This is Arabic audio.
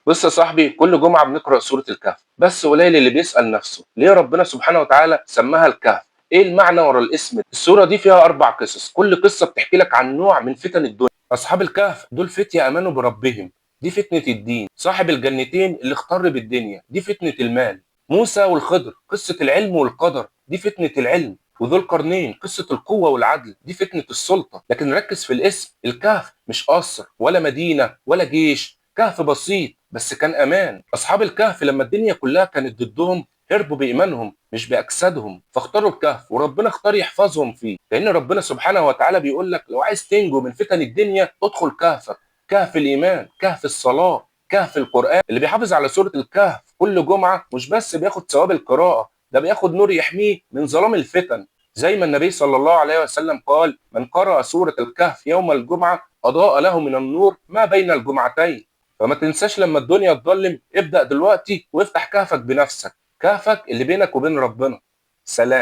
بص يا صاحبي، كل جمعة بنقرأ سورة الكهف، بس قليل اللي بيسأل نفسه ليه ربنا سبحانه وتعالى سماها الكهف. ايه المعنى ورا الاسم ده؟ السورة دي فيها 4 قصص، كل قصة بتحكي لك عن نوع من فتن الدنيا. أصحاب الكهف دول فتية آمنوا بربهم، دي فتنة الدين. صاحب الجنتين اللي اختار بالدنيا، دي فتنة المال. موسى والخضر قصة العلم والقدر، دي فتنة العلم. وذو القرنين قصة القوة والعدل، دي فتنة السلطة. لكن ركز في الاسم، الكهف مش قصر ولا مدينة ولا جيش، كهف بسيط بس كان امان. اصحاب الكهف لما الدنيا كلها كانت ضدهم هربوا بايمانهم مش باجسادهم، فاختاروا الكهف وربنا اختار يحفظهم فيه. لان ربنا سبحانه وتعالى بيقول لك لو عايز تنجو من فتن الدنيا ادخل كهفك، كهف الايمان، كهف الصلاه، كهف القران. اللي بيحافظ على سوره الكهف كل جمعه مش بس بياخد ثواب القراءه، ده بياخد نور يحميه من ظلام الفتن. زي ما النبي صلى الله عليه وسلم قال: من قرأ سورة الكهف يوم الجمعة أضاء له من النور ما بين الجمعتين. فما تنساش لما الدنيا تضلم ابدأ دلوقتي وافتح كهفك بنفسك، كهفك اللي بينك وبين ربنا. سلام.